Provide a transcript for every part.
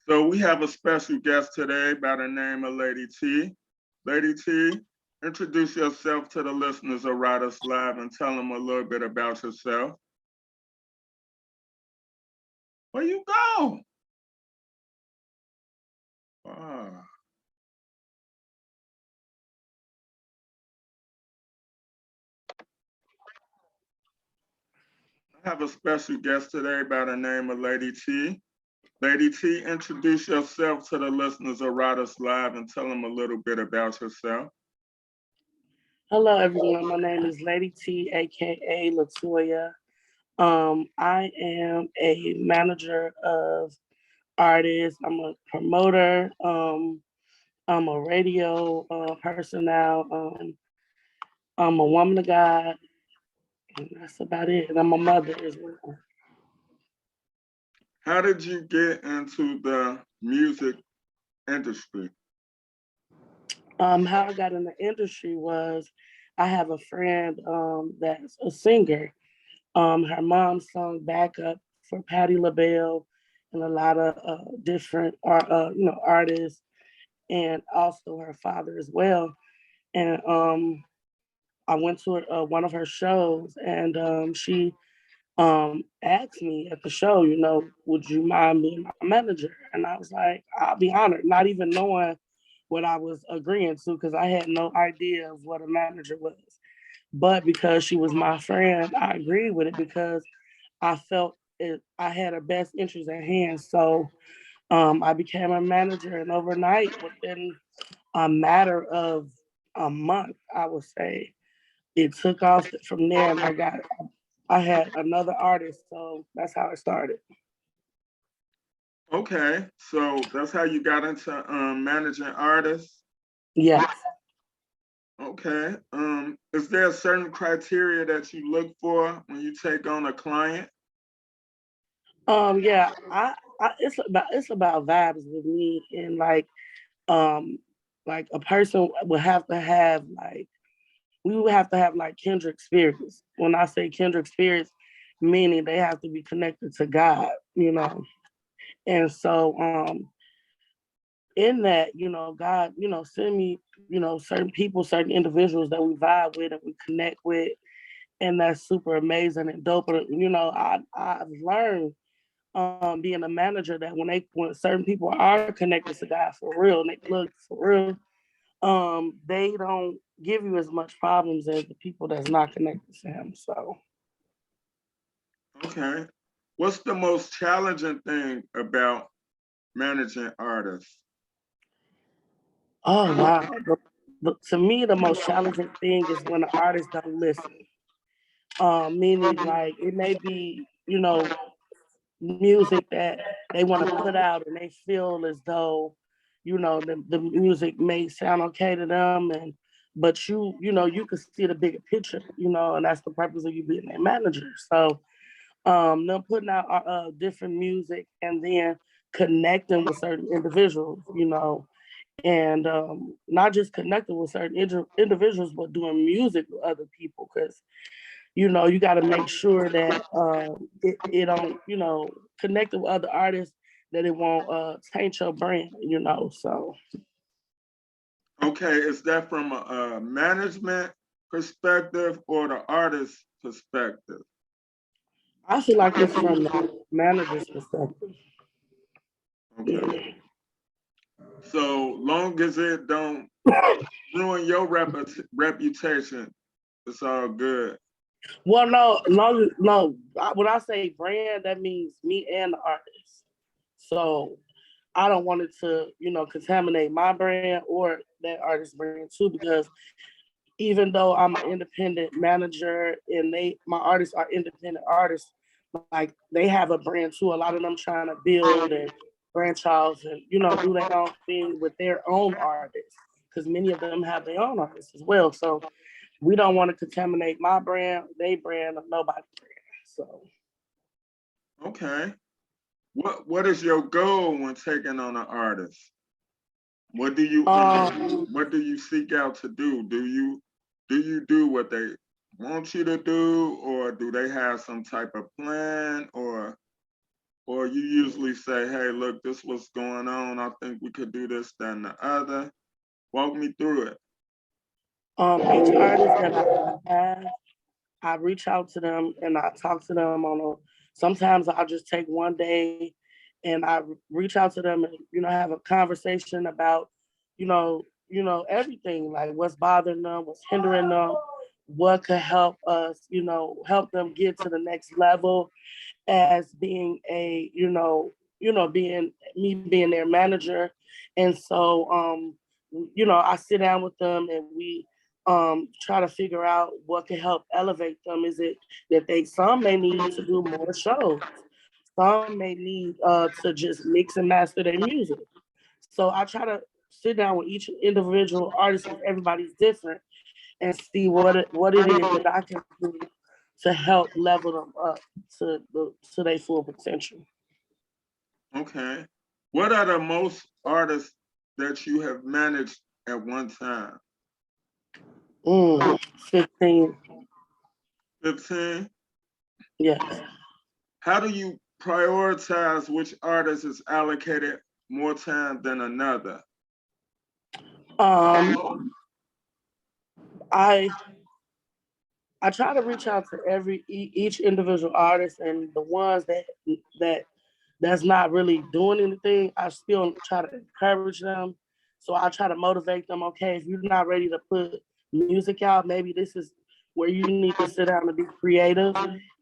So we have a special guest today by the name of Lady T. Lady T, introduce yourself to the listeners of Riders Live and tell them a little bit about yourself. Where you go? Ah. I have a special guest today by the name of Lady T. Lady T, introduce yourself to the listeners of Riders Live and tell them a little bit about yourself. Hello, everyone. My name is Lady T, aka Latoya. I am a manager of artists. I'm a promoter. I'm a radio personnel. I'm a woman of God, and that's about it. And I'm a mother as well. How did you get into the music industry? How I got in the industry was I have a friend that's a singer. Her mom sung backup for Patti LaBelle and a lot of different artists, and also her father as well. And I went to one of her shows, and she asked me at the show, would you mind being my manager? And I was like, I'll be honored, not even knowing what I was agreeing to because I had no idea of what a manager was. But because she was my friend, I agreed with it because I felt I had her best interest at hand. So I became a manager, and overnight, within a matter of a month, I would say, it took off from there, and I had another artist, so that's how it started. Okay, so that's how you got into managing artists. Yes. Okay. Is there a certain criteria that you look for when you take on a client? Yeah. It's about vibes with me, and um like a person would have to have we would have to have like kindred spirits. When I say kindred spirits, meaning they have to be connected to God. And so in that, God, send me, certain people, certain individuals that we vibe with and we connect with. And that's super amazing and dope. And I've learned being a manager that when certain people are connected to God for real and they look for real, they don't give you as much problems as the people that's not connected to him. So Okay. What's the most challenging thing about managing artists? oh wow. To me, the most challenging thing is when the artists don't listen. Meaning like it may be, music that they want to put out and they feel as though, the music may sound okay to them, but you can see the bigger picture, and that's the purpose of you being a manager. So them putting out different music and then connecting with certain individuals, and not just connecting with certain individuals, but doing music with other people because you got to make sure that it don't, connect with other artists that it won't taint your brand. So Okay, is that from a management perspective or the artist perspective? I feel like it's from the manager's perspective. Okay. Yeah. So long as it don't ruin your reputation, it's all good. Well, no, no, no. When I say brand, that means me and the artist. So I don't want it to, contaminate my brand or that artist's brand too, because even though I'm an independent manager and my artists are independent artists, like they have a brand too. A lot of them trying to build and branch off and do their own thing with their own artists, because many of them have their own artists as well. So we don't want to contaminate my brand, they brand, or nobody's brand. So Okay. What is your goal when taking on an artist? What do you seek out to do? Do you do what they want you to do, or do they have some type of plan? Or Or you usually say, hey, look, this what's going on. I think we could do this, that, and the other. Walk me through it. Each artist that I have, I reach out to them and I talk to them on a. Sometimes I'll just take one day, and I reach out to them and have a conversation about, everything, like what's bothering them, what's hindering them, what could help us, help them get to the next level as being being their manager. And so I sit down with them and we try to figure out what can help elevate them. Is it that some may need to do more shows, some may need to just mix and master their music. So I try to sit down with each individual artist because everybody's different and see what it is that I can do to help level them up to their full potential. Okay. What are the most artists that you have managed at one time? 15. 15? Yes. How do you prioritize which artist is allocated more time than another? Um, I I try to reach out to each individual artist, and the ones that's not really doing anything, I still try to encourage them. So I try to motivate them. Okay, if you're not ready to put music out, maybe this is where you need to sit down and be creative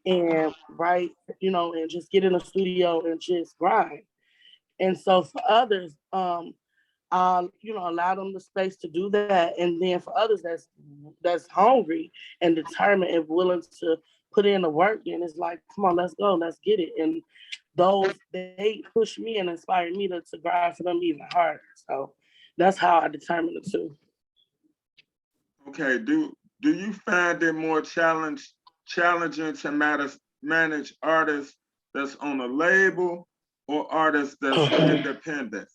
and write, and just get in the studio and just grind. And so for others, allow them the space to do that. And then for others that's hungry and determined and willing to put in the work, then it's like, come on, let's go, let's get it. And those, they push me and inspire me to grind for them even harder. So that's how I determine the two. Okay, do you find it more challenging to manage artists that's on a label or artists that's independent?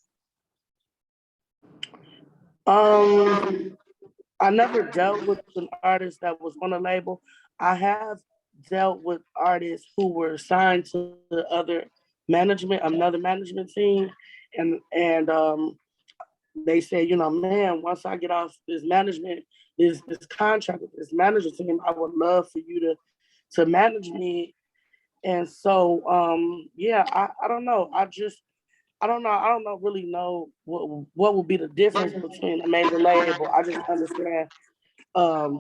I never dealt with an artist that was on a label. I have dealt with artists who were signed to another management team, and they said, man, once I get off this management, this contract with this manager team, I would love for you to manage me. And so, yeah, I don't know. I don't know really know what would be the difference between a major label. I just understand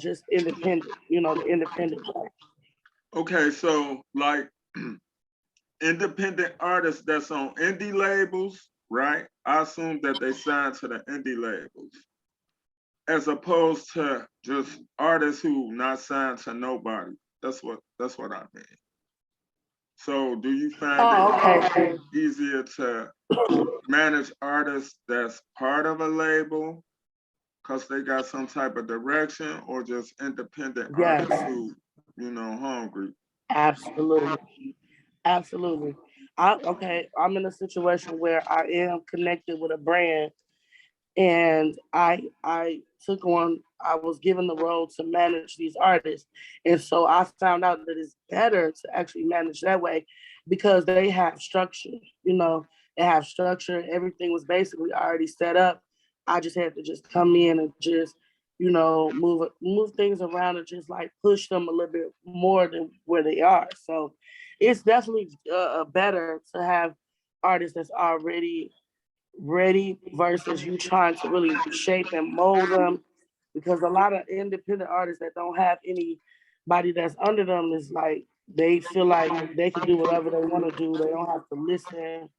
just independent, the independent part. Okay, so like independent artists that's on indie labels, right? I assume that they sign to the indie labels, as opposed to just artists who not signed to nobody. That's what I mean. So do you find it Oh, easier to manage artists that's part of a label because they got some type of direction, or just independent yes, artists who, hungry? absolutely, absolutely. I'm in a situation where I am connected with a brand, and I took on. I was given the role to manage these artists, and so I found out that it's better to actually manage that way because they have structure. They have structure. Everything was basically already set up. I just had to just come in and just move things around and just like push them a little bit more than where they are. So it's definitely better to have artists that's already ready versus you trying to really shape and mold them, because a lot of independent artists that don't have anybody that's under them is like they feel like they can do whatever they want to do. They don't have to listen.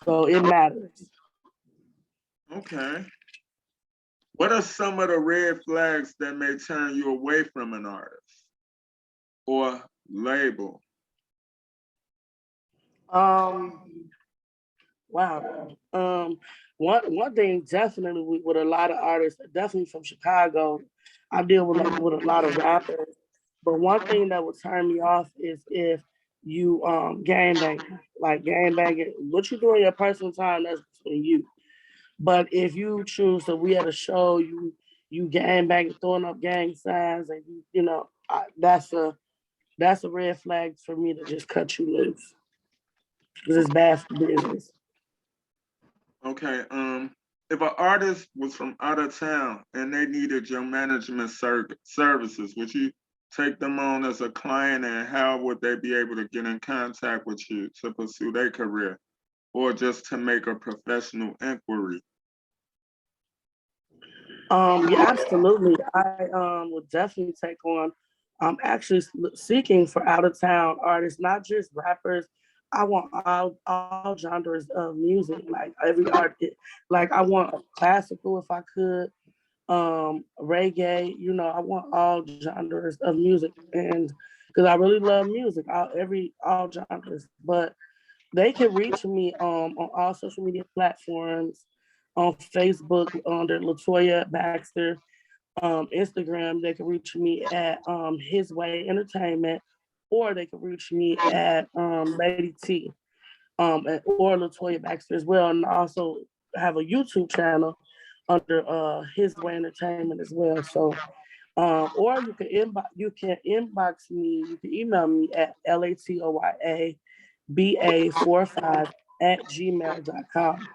So it matters. Okay. What are some of the red flags that may turn you away from an artist or label? Um wow. One thing definitely with a lot of artists, definitely from Chicago, I deal with a lot of rappers. But one thing that would turn me off is if you gang banging. Like gang banging, what you do in your personal time, that's between you. But if you choose to, we at a show, you gang banging, throwing up gang signs, and that's a red flag for me to just cut you loose. because it's bad for business. Okay. If an artist was from out of town and they needed your management services, would you take them on as a client, and how would they be able to get in contact with you to pursue their career, or just to make a professional inquiry? Yeah, absolutely. I would definitely take on. I'm actually seeking for out of town artists, not just rappers. I want all genres of music, like every art. Like I want classical if I could, reggae. You know, I want all genres of music, and because I really love music, all genres. But they can reach me on all social media platforms, on Facebook under Latoya Baxter, Instagram. They can reach me at His Way Entertainment, or they can reach me at Lady T, or Latoya Baxter as well, and I also have a YouTube channel under His Way Entertainment as well. So or you can inbox me, you can email me at latoyaba45@gmail.com.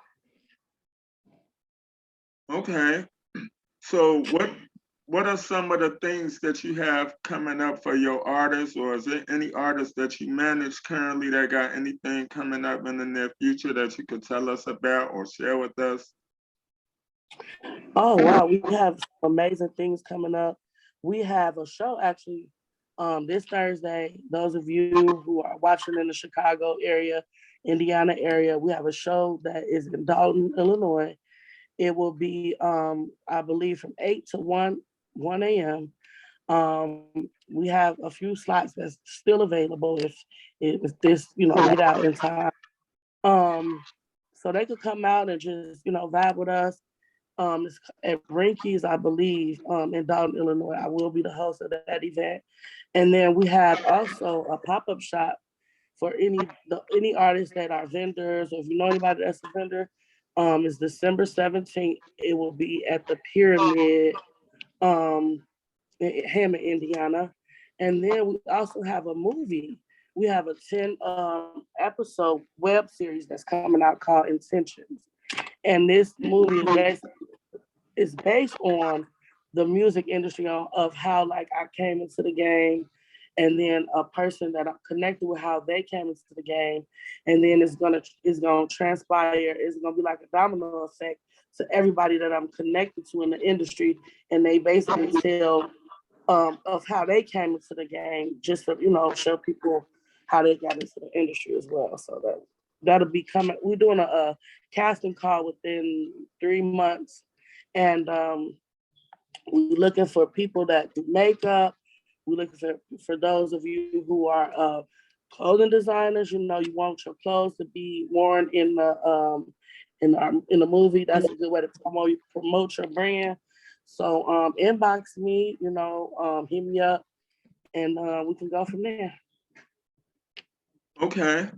Okay. So what are some of the things that you have coming up for your artists, or is there any artists that you manage currently that got anything coming up in the near future that you could tell us about or share with us? Oh wow, we have amazing things coming up. We have a show actually this Thursday. Those of you who are watching in the Chicago area, Indiana area, we have a show that is in Dalton, Illinois. It will be I believe from 8 to 1 a.m. We have a few slots that's still available if this, get out in time. Um, so they could come out and just, vibe with us. It's at Rinky's, I believe, in Dalton, Illinois. I will be the host of that event. And then we have also a pop-up shop for any artists that are vendors, or if you know anybody that's a vendor. It's December 17th. It will be at the Pyramid, um, in Hammond, Indiana. And then we also have a movie. We have a 10 episode web series that's coming out called Intentions. And this movie is based on the music industry, of how like I came into the game, and then a person that I'm connected with, how they came into the game, and then it's gonna transpire. It's gonna be like a domino effect to everybody that I'm connected to in the industry, and they basically tell of how they came into the game, just to show people how they got into the industry as well. So that'll be coming. We're doing a casting call within 3 months, and we're looking for people that do makeup. We're looking for those of you who are clothing designers. You want your clothes to be worn in the movie. That's a good way to promote your brand. So inbox me, hit me up, and we can go from there. Okay.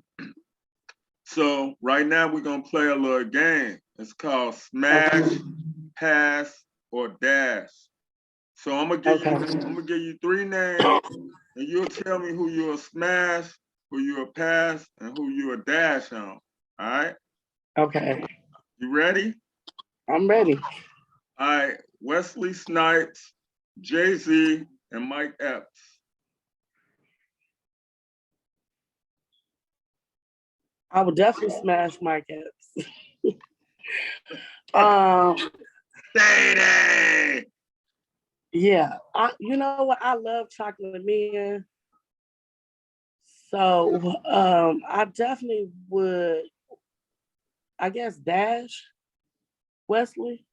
So right now we're gonna play a little game. It's called Smash, Pass, or Dash. So I'm gonna give you 3 names, and you'll tell me who you'll smash, who you'll pass, and who you'll dash on. All right? Okay. You ready? I'm ready. All right. Wesley Snipes, Jay-Z, and Mike Epps. I would definitely smash Mike Epps. um, Sadie! yeah, you know what? I love Chocolate Men. So I definitely would, I guess, dash Wesley.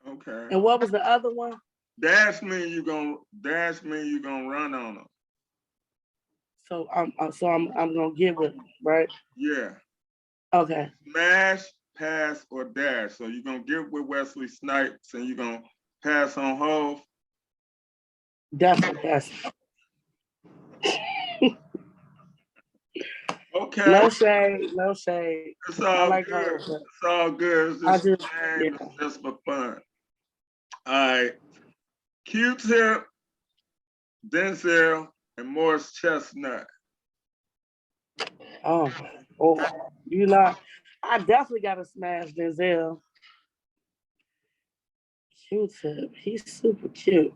Okay. And what was the other one? Dash mean you gonna run on them. So I'm gonna get with him, right? Yeah. Okay. Smash, pass, or dash. So you're gonna get with Wesley Snipes and you're gonna pass on Hove. Definitely pass. Okay. No shade, no shade. It's I all like good. her. It's all good. It's just a game. It's just for fun. All right. Q-Tip, Denzel, and Morris Chestnut. Oh, you know, I definitely got to smash Denzel. Q-Tip, he's super cute.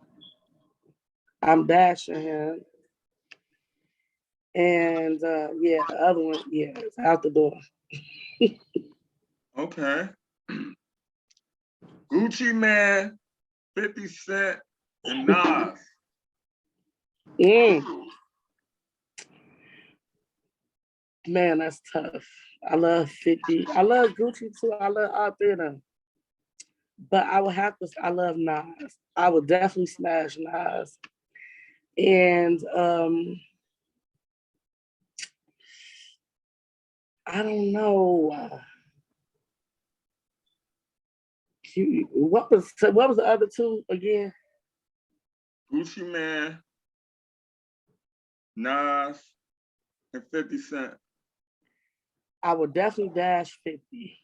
I'm dashing him. And yeah, the other one, yeah, it's out the door. Okay. Gucci Man, 50 Cent, and Nas. Mm, man, that's tough. I love 50. I love Gucci too. I love all three of them. But I would have to, I love Nas. I would definitely smash Nas. And I don't know. What was the other two again? Gucci Man, Nas, and 50 Cent. I would definitely dash 50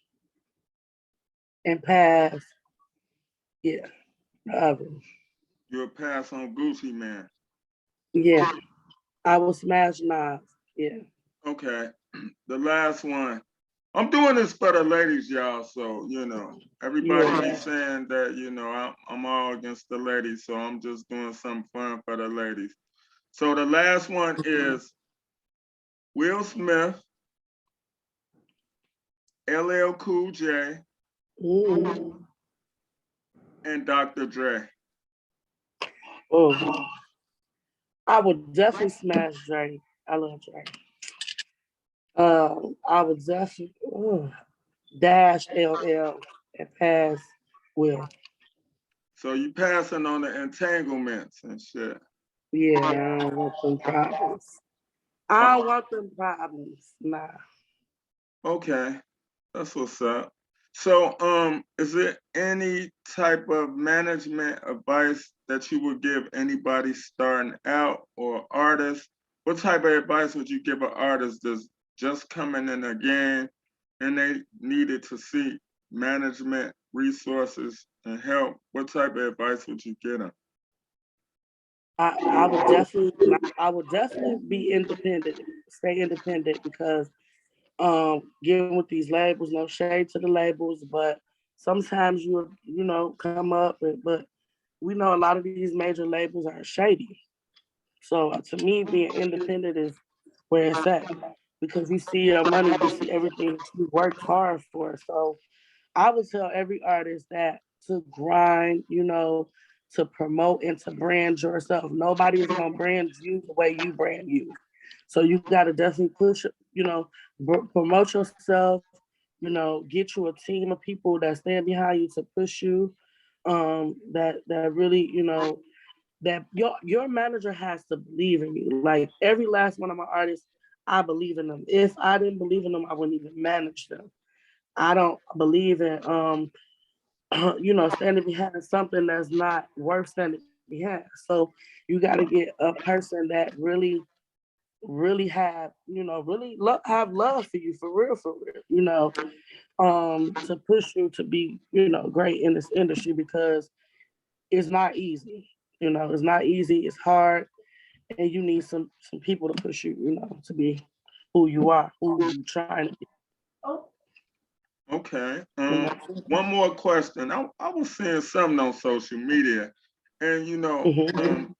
and pass. Yeah, the other. You'll pass on Gucci Man. Yeah, I would smash Nas. Yeah. Okay. The last one. I'm doing this for the ladies, y'all. So, everybody be Yeah. saying that, I'm all against the ladies. So I'm just doing some fun for the ladies. So the last one is Will Smith, LL Cool J, Ooh. and Dr. Dre. Oh, I would definitely smash Drake. I love Drake. I would definitely dash LL and pass Will. So you passing on the entanglements and shit. Yeah, I don't want them problems. I don't want them problems. Nah. Okay, that's what's up. So, is there any type of management advice that you would give anybody starting out or artist? What type of advice would you give an artist that's just coming in the game and they needed to seek management, resources, and help? What type of advice would you give them? I would definitely be independent, stay independent because getting with these labels, no shade to the labels, but sometimes come up but we know a lot of these major labels are shady. So to me, being independent is where it's at because you see your money, you see everything you worked hard for. So I would tell every artist that to grind, to promote and to brand yourself. Nobody is gonna brand you the way you brand you. So you got to definitely push, promote yourself. Get you a team of people that stand behind you to push you. That really, that your manager has to believe in you. Like every last one of my artists, I believe in them. If I didn't believe in them, I wouldn't even manage them. I don't believe in standing behind something that's not worth standing behind. So you got to get a person that really have, have love for you for real, to push you to be, great in this industry because it's not easy. It's not easy, it's hard, and you need some people to push you, to be who you are, who you trying to be. Okay. And that's it. One more question. I was seeing something on social media, and Mhm.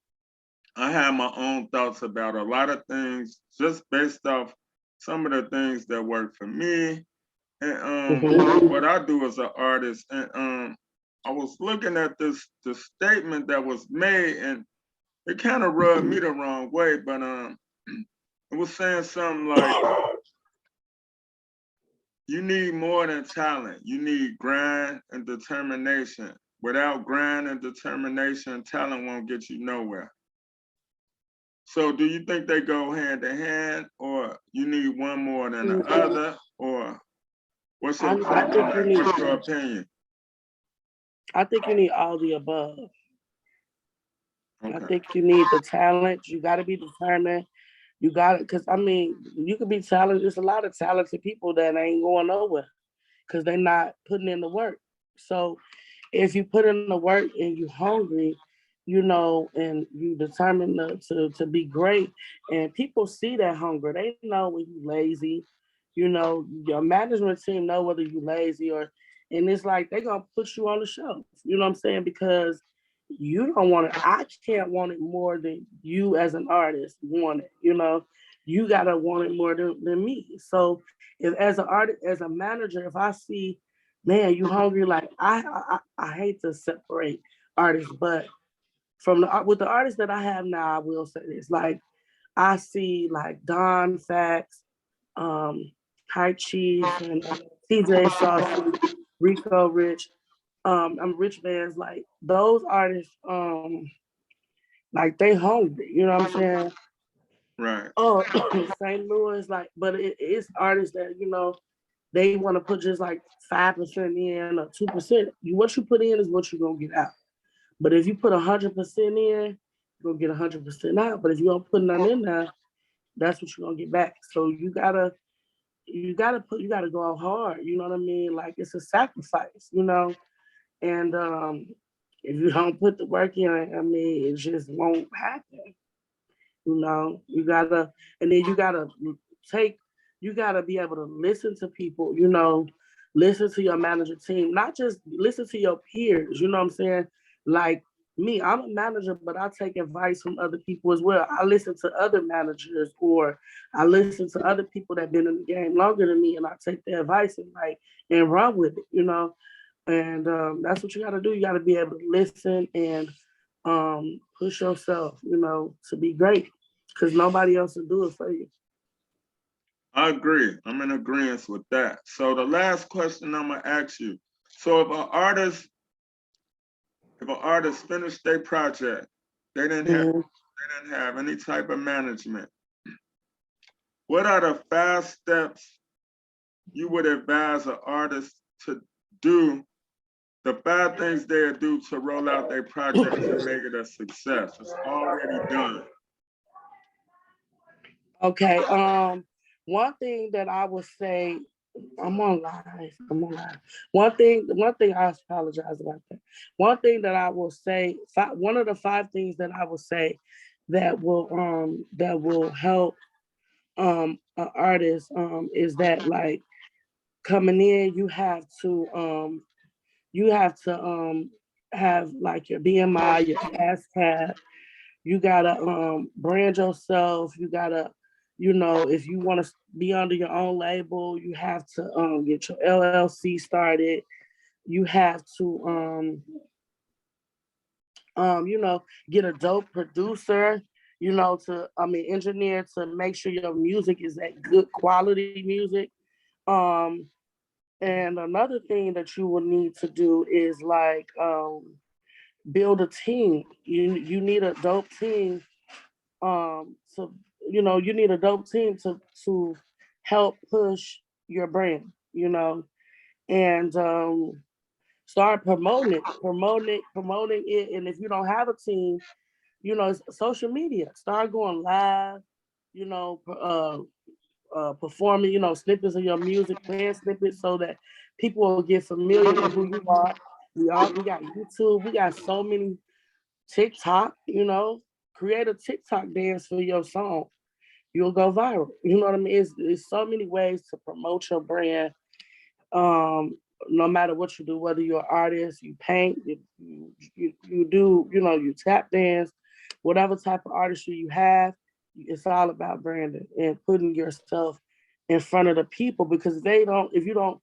I have my own thoughts about a lot of things just based off some of the things that work for me and Mhm. what I do as an artist. And I was looking at the statement that was made, and it kind of rubbed me the wrong way. But it was saying something like, "You need more than talent. You need grind and determination. Without grind and determination, talent won't get you nowhere." So do you think they go hand in hand, or you need one more than the other, or what's your take I on think you that? need What's your opinion? all the above. I Okay. think you need the talent. You got to be determined. You got it, because I mean, you could be talented. There's a lot of talented people that ain't going nowhere because they're not putting in the work. So if you put in the work and you hungry, and you determined to be great. And people see that hunger. They know when you lazy. Your management team know whether you lazy or, and it's like they gonna put you on the shelf. You know what I'm saying? Because you don't want it. I can't want it more than you as an artist want it. You gotta want it more than me. So if as an artist, as a manager, if I see, man, you hungry, like I hate to separate artists, but from the with the artists that I have now, I will say this. Like I see like Don Fax, um, High Chief, and TJ Saucy, Rico Rich. I'm Rich Bands, like those artists, like they hungry, you know what I'm saying? Right. Oh, St. Louis, like, but it's artists that, they want to put just like 5% in or 2%. What you put in is what you're gonna get out. But if you put 100% in, you're gonna get 100% out. But if you don't put none in there, that's what you're gonna get back. So you gotta go out hard. You know what I mean? Like it's a sacrifice, And if you don't put the work in, I mean, it just won't happen. You gotta, and then take, you gotta be able to listen to people, listen to your manager team, not just listen to your peers, you know what I'm saying? Like me, I'm a manager, but I take advice from other people as well. I listen to other managers or I listen to other people that been in the game longer than me and I take their advice and run with it. And that's what you gotta do. You gotta be able to listen and push yourself, to be great because nobody else will do it for you. I agree. I'm in agreement with that. So the last question I'm gonna ask you. So if an artist finished their project, they didn't have Mhm. they didn't have any type of management. What are the 5 steps you would advise an artist to do? The 5 things they do to roll out their project and make it a success. It's already done. Okay. One thing that I would say, I'm on live. I'm on live. One thing I apologize about that. One thing that I will say, one of the 5 things that I will say that will help an artist is that like coming in, you have to have like your BMI, your ASCAP. You gotta brand yourself. You gotta, if you want to be under your own label, you have to get your LLC started. You have to get a dope producer, engineer to make sure your music is that good quality music. Um, and another thing that you will need to do is like build a team. You need a dope team. So you need a dope team to help push your brand. And start promoting it. And if you don't have a team, it's social media. Start going live. You know, performing, snippets of your music, playing snippets so that people will get familiar with who you are. We got YouTube. We got so many TikTok. Create a TikTok dance for your song. You'll go viral. You know what I mean? It's so many ways to promote your brand. Um, no matter what you do, whether you're an artist, you paint, you do, you tap dance, whatever type of artistry you have, it's all about branding and putting yourself in front of the people because if you don't,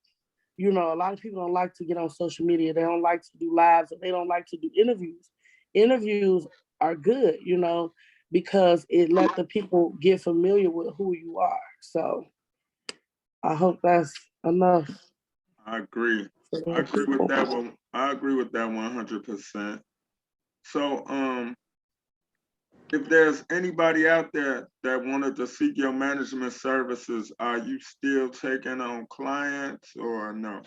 a lot of people don't like to get on social media. They don't like to do lives or they don't like to do interviews. Interviews are good, because it let the people get familiar with who you are. So I hope that's enough I agree. for I those agree with people. that one. I agree with that 100%. So, if there's anybody out there that wanted to seek your management services, are you still taking on clients or no?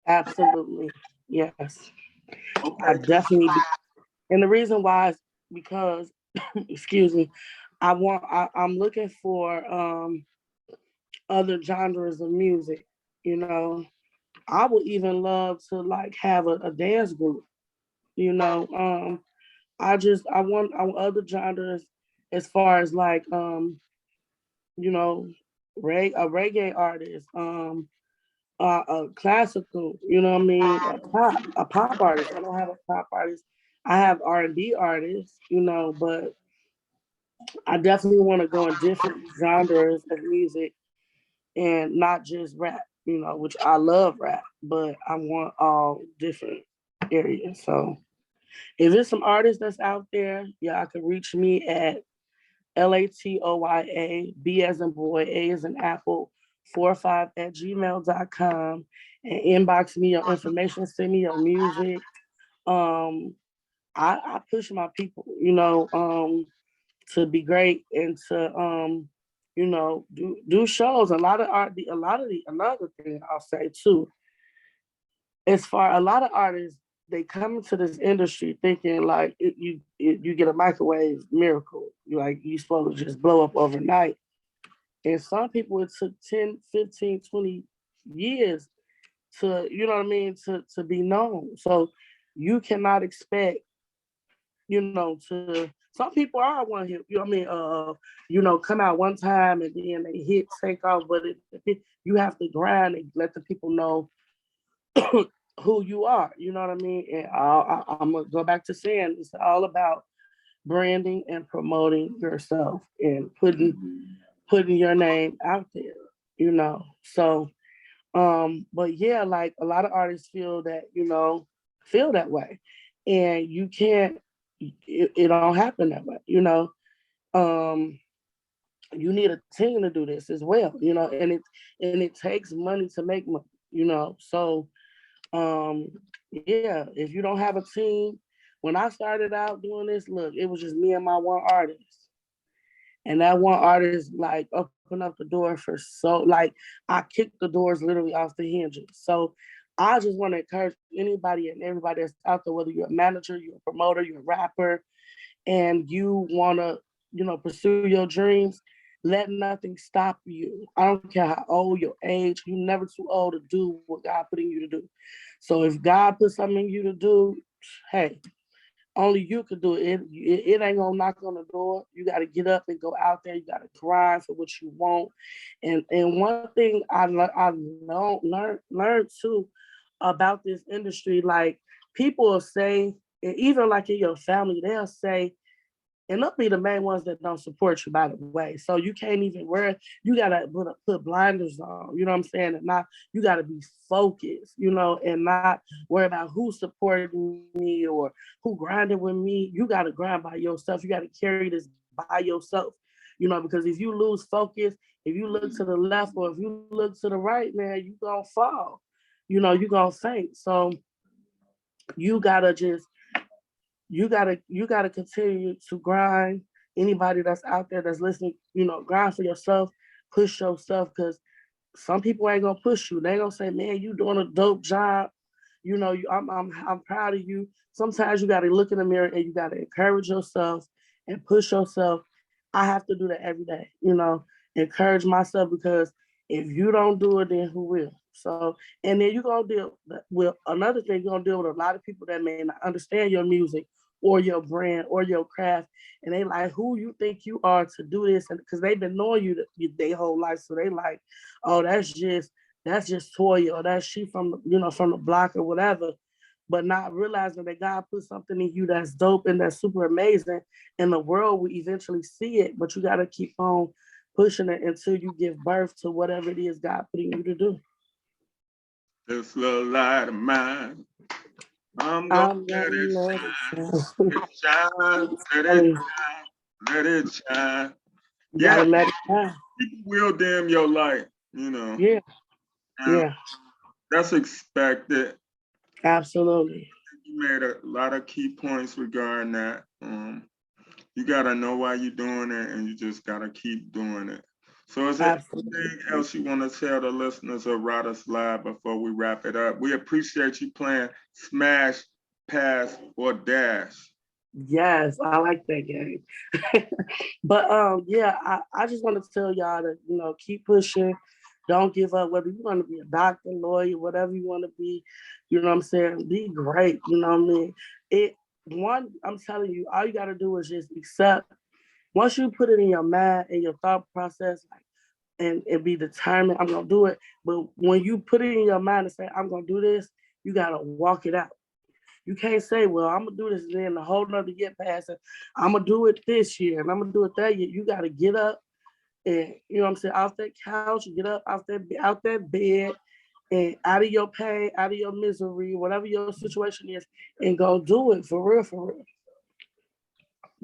Absolutely. Yes. I Okay. definitely do. And the reason why is because, excuse me, I'm looking for other genres of music. You know, I would even love to like have a dance group. You know, I want other genres as far as like you know, a reggae artist, classical, you know what I mean, a pop artist. I don't have a pop artist. I have R&B artists, but I definitely want to go in different genres of music and not just rap, which I love rap, but I want all different areas. So if there's some artists that's out there, yeah, I can reach me at LATOYA, B as in boy, A as in apple, 45 at gmail.com, and inbox me your information, send me your music. Um, I push my people, to be great and to do shows. A lot of art, another thing I'll say too, as far a lot of artists, they come into this industry thinking like you get a microwave miracle, you supposed to just blow up overnight. And some people it took 10, 15, 20 years to, you know what I mean, to be known. So you cannot expect, to some people are one hit, come out one time and then they hit take off, but you have to grind and let the people know who you are, you know what I mean? And I'm gonna go back to saying it's all about branding and promoting yourself and putting your name out there, So, but yeah, like a lot of artists feel that way, and you can't. It don't happen that way, Um, you need a team to do this as well, and it takes money to make money. So, yeah, if you don't have a team, when I started out doing this, look, it was just me and my one artist. And that one artist like opened up the door for like I kicked the doors literally off the hinges. So I just want to encourage anybody and everybody that's out there, whether you're a manager, you're a promoter, you're a rapper, and you want to, pursue your dreams, let nothing stop you. I don't care how old, your age, you're never too old to do what God put in you to do. So if God put something in you to do, hey, only you could do it. It ain't gonna knock on the door. You got to get up and go out there. You got to grind for what you want. And one thing I learned too about this industry, like people will say, and even like in your family, they'll say, and they'll be the main ones that don't support you, by the way. So you can't even you gotta put blinders on, you know what I'm saying? And not, you gotta be focused, and not worry about who's supporting me or who grinding with me. You gotta grind by yourself. You gotta carry this by yourself, because if you lose focus, if you look to the left or if you look to the right, man, you gonna fall. You gonna faint. So you gotta just you gotta continue to grind. Anybody that's out there that's listening, grind for yourself, push yourself, because some people ain't gonna push you. They gonna say, "Man, you doing a dope job. I'm proud of you." Sometimes you gotta look in the mirror and you gotta encourage yourself and push yourself. I have to do that every day. Encourage myself, because if you don't do it, then who will? So, and then you're gonna deal with another thing. You're gonna deal with a lot of people that may not understand your music or your brand or your craft, and they like, who you think you are to do this, and because they've been knowing you their whole life, so they like, oh, that's just Toya, or that's she from from the block or whatever, but not realizing that God put something in you that's dope and that's super amazing, and the world will eventually see it, but you got to keep on pushing it until you give birth to whatever it is God putting you to do. This little light of mine, I'm gonna I'm let it gonna shine. It shine, let it shine, let it shine. you Yeah, gotta let it shine. people will dim your light, you know. Yeah, And yeah, that's expected. absolutely. You made a lot of key points regarding that. You gotta know why you're doing it, and you just gotta keep doing it. So, is there Absolutely. anything else you want to tell the listeners of Riders Live before we wrap it up? We appreciate you playing Smash, Pass, or Dash. Yes, I like that game. But yeah, I just want to tell y'all to, keep pushing. Don't give up, whether you want to be a doctor, lawyer, whatever you want to be, you know what I'm saying? Be great, you know what I mean? It one, I'm telling you, all you gotta do is just accept. Once you put it in your mind and your thought process, like, and be determined, I'm gonna do it. But when you put it in your mind and say, I'm gonna do this, you gotta walk it out. You can't say, well, I'm gonna do this and then the whole nother year passes. I'm gonna do it this year and I'm gonna do it that year. You gotta get up and you know what I'm saying, off that couch, get up out that bed and out of your pain, out of your misery, whatever your situation is, and go do it for real, for real.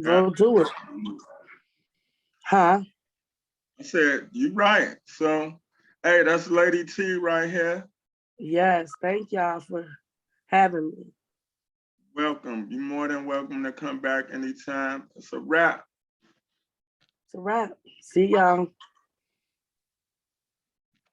Go do it. Huh? I said, you're right. So, hey, that's Lady T right here. Yes, thank y'all for having me. Welcome. You're more than welcome to come back anytime. It's a wrap. It's a wrap. See y'all.